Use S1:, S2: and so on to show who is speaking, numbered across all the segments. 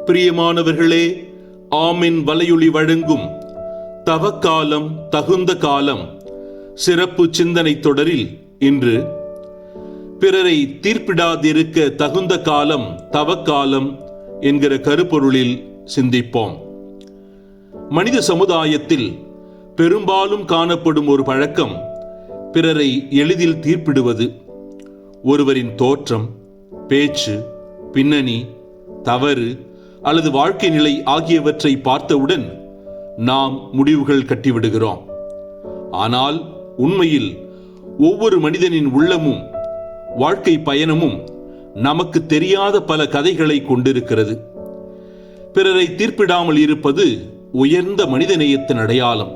S1: பிரியமானவர்களே, ஆமென் வலையொலி வழங்கும் தவக்காலம் தகுந்த காலம் சிறப்பு சிந்தனை தொடரில் இன்று பிறரை தீர்ப்பிடாதிருக்க தகுந்த காலம் தவக்காலம் என்கிற கருப்பொருளில் சிந்திப்போம். மனித சமுதாயத்தில் பெரும்பாலும் காணப்படும் ஒரு பழக்கம் பிறரை எளிதில் தீர்ப்பிடுவது. ஒருவரின் தோற்றம், பேச்சு, பின்னணி, தவறு அல்லது வாழ்க்கை நிலை ஆகியவற்றை பார்த்தவுடன் நாம் முடிவுகள் கட்டிவிடுகிறோம். ஆனால் உண்மையில் ஒவ்வொரு மனிதனின் உள்ளமும் வாழ்க்கை பயணமும் நமக்கு தெரியாத பல கதைகளை கொண்டிருக்கிறது. பிறரை தீர்ப்பிடாமல் இருப்பது உயர்ந்த மனிதநேயத்தின் அடையாளம்,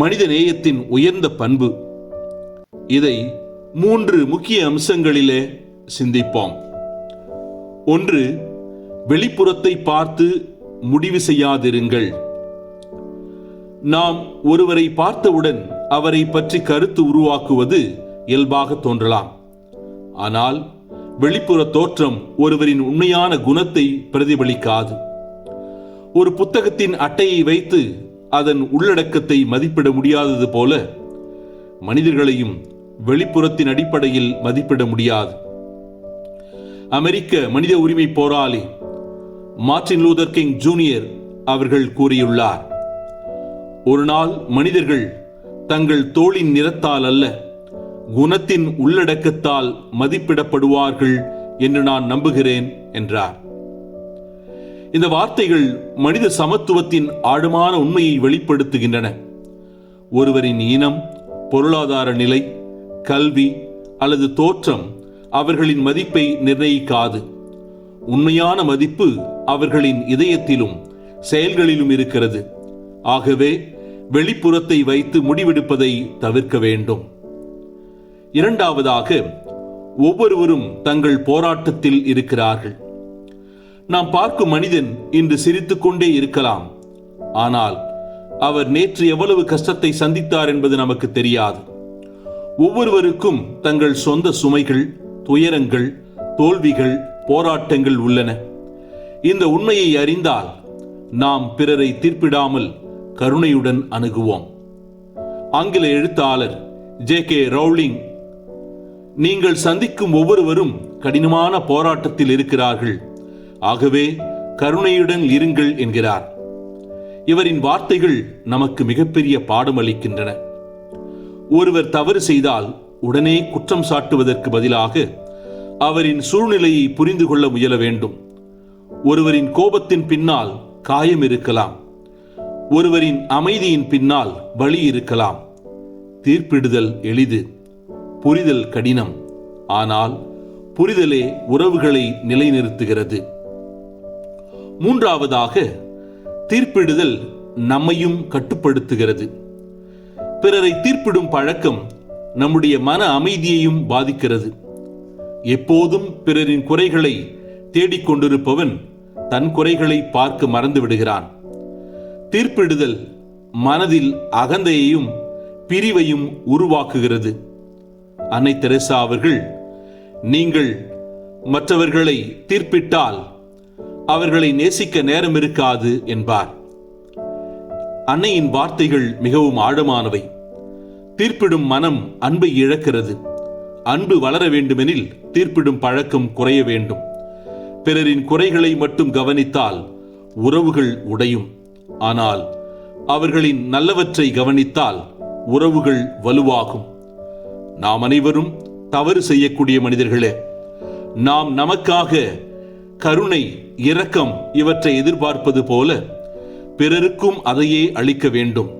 S1: மனிதநேயத்தின் உயர்ந்த பண்பு. இதை 3 முக்கிய அம்சங்களிலே சிந்திப்போம். 1. வெளிப்புறத்தை பார்த்து முடிவு செய்யாதிருங்கள். நாம் ஒருவரை பார்த்தவுடன் அவரை பற்றி கருத்து உருவாக்குவது இயல்பாக தோன்றலாம். ஆனால் வெளிப்புற தோற்றம் ஒருவரின் உண்மையான குணத்தை பிரதிபலிக்காது. ஒரு புத்தகத்தின் அட்டையை வைத்து அதன் உள்ளடக்கத்தை மதிப்பிட முடியாதது போல மனிதர்களையும் வெளிப்புறத்தின் அடிப்படையில் மதிப்பிட முடியாது. அமெரிக்க மனித உரிமை போராளி மார்ட்டின் லூதர் கிங் ஜூனியர் அவர்கள் கூறியுள்ளார், ஒரு நாள் மனிதர்கள் தங்கள் தோளின் நிறத்தால் அல்ல, குணத்தின் உள்ளடக்கத்தால் மதிப்பிடப்படுவார்கள் என்று நான் நம்புகிறேன் என்றார். இந்த வார்த்தைகள் மனித சமத்துவத்தின் ஆழமான உண்மையை வெளிப்படுத்துகின்றன. ஒருவரின் இனம், பொருளாதார நிலை, கல்வி அல்லது தோற்றம் அவர்களின் மதிப்பை நிர்ணயிக்காது. உண்மையான மதிப்பு அவர்களின் இதயத்திலும் செயல்களிலும் இருக்கிறது. ஆகவே வெளிப்புறத்தை வைத்து முடிவெடுப்பதை தவிர்க்க வேண்டும். 2. ஒவ்வொருவரும் தங்கள் போராட்டத்தில் இருக்கிறார்கள். நாம் பார்க்கும் மனிதன் இன்று சிரித்துக் கொண்டே இருக்கலாம். ஆனால் அவர் நேற்று எவ்வளவு கஷ்டத்தை சந்தித்தார் என்பது நமக்கு தெரியாது. ஒவ்வொருவருக்கும் தங்கள் சொந்த சுமைகள், துயரங்கள், தோல்விகள், போராட்டங்கள் உள்ளன. இந்த உண்மையை அறிந்தால் நாம் பிறரை தீர்ப்பிடாமல் கருணையுடன் அணுகுவோம். ஆங்கில எழுத்தாளர் ஜே.கே. ரவுலிங், நீங்கள் சந்திக்கும் ஒவ்வொருவரும் கடினமான போராட்டத்தில் இருக்கிறார்கள், ஆகவே கருணையுடன் இருங்கள் என்கிறார். இவரின் வார்த்தைகள் நமக்கு மிகப்பெரிய பாடம் அளிக்கின்றன. ஒருவர் தவறு செய்தால் உடனே குற்றம் சாட்டுவதற்கு பதிலாக அவரின் சூழ்நிலையை புரிந்து கொள்ள முயல வேண்டும். ஒருவரின் கோபத்தின் பின்னால் காயம் இருக்கலாம். ஒருவரின் அமைதியின் பின்னால் வலி இருக்கலாம். தீர்ப்பிடுதல் எளிது, புரிதல் கடினம். ஆனால் புரிதலே உறவுகளை நிலைநிறுத்துகிறது. 3. தீர்ப்பிடுதல் நம்மையும் கட்டுப்படுத்துகிறது. பிறரை தீர்ப்பிடும் பழக்கம் நம்முடைய மன அமைதியையும் பாதிக்கிறது. எப்போதும் பிறரின் குறைகளை தேடிக்கொண்டிருப்பவன் தன் குறைகளை பார்க்க மறந்து விடுகிறான். தீர்ப்பிடுதல் மனதில் அகந்தையையும் பிரிவையும் உருவாக்குகிறது. அன்னை தெரசா அவர்கள், நீங்கள் மற்றவர்களை தீர்ப்பிட்டால் அவர்களை நேசிக்க நேரம் இருக்காது என்பார். அன்னையின் வார்த்தைகள் மிகவும் ஆழமானவை. தீர்ப்பிடும் மனம் அன்பை இழக்கிறது. அன்பு வளர வேண்டுமெனில் தீர்ப்பிடும் பழக்கம் குறைய வேண்டும். பிறரின் குறைகளை மட்டும் கவனித்தால் உறவுகள் உடையும். ஆனால் அவர்களின் நல்லவற்றை கவனித்தால் உறவுகள் வலுவாகும். நாம் அனைவரும் தவறு செய்யக்கூடிய மனிதர்களே. நாம் நமக்காக கருணை, இரக்கம் இவற்றை எதிர்பார்ப்பது போல பிறருக்கும் அதையே அளிக்க வேண்டும்.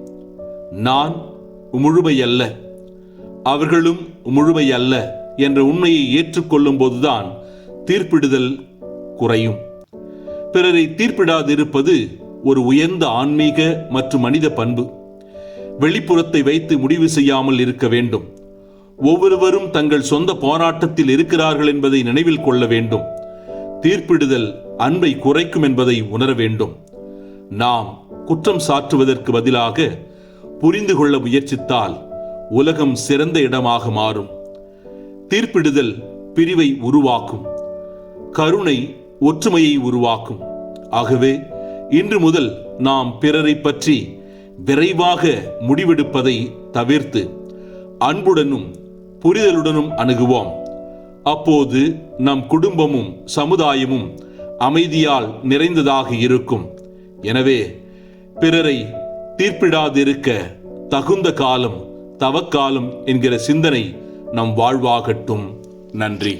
S1: நான் முழுமையல்ல, அவர்களும் முழுமையல்ல என்ற உண்மையை ஏற்றுக்கொள்ளும் போதுதான் தீர்ப்பிடுதல் குறையும். பிறரை தீர்ப்பிடாதிருப்பது ஒரு உயர்ந்த ஆன்மீக மற்றும் மனித பண்பு. வெளிப்புறத்தை வைத்து முடிவு செய்யாமல் இருக்க வேண்டும். ஒவ்வொருவரும் தங்கள் சொந்த போராட்டத்தில் இருக்கிறார்கள் என்பதை நினைவில் கொள்ள வேண்டும். தீர்ப்பிடுதல் அன்பை குறைக்கும் என்பதை உணர வேண்டும். நாம் குற்றம் சாட்டுவதற்கு பதிலாக புரிந்து கொள்ள முயற்சித்தால் உலகம் சிறந்த இடமாக மாறும். தீர்ப்பிடுதல் பிரிவை உருவாக்கும். கருணை ஒற்றுமையை உருவாக்கும். ஆகவே இன்று முதல் நாம் பிறரை பற்றி விரைவாக முடிவெடுப்பதை தவிர்த்து அன்புடனும் புரிதலுடனும் அணுகுவோம். அப்போது நம் குடும்பமும் சமுதாயமும் அமைதியால் நிறைந்ததாக இருக்கும். எனவே பிறரை தீர்ப்பிடாதிருக்க தகுந்த காலம் தவக்காலம் என்கிற சிந்தனை நம் வாழ்வாகட்டும். நன்றி.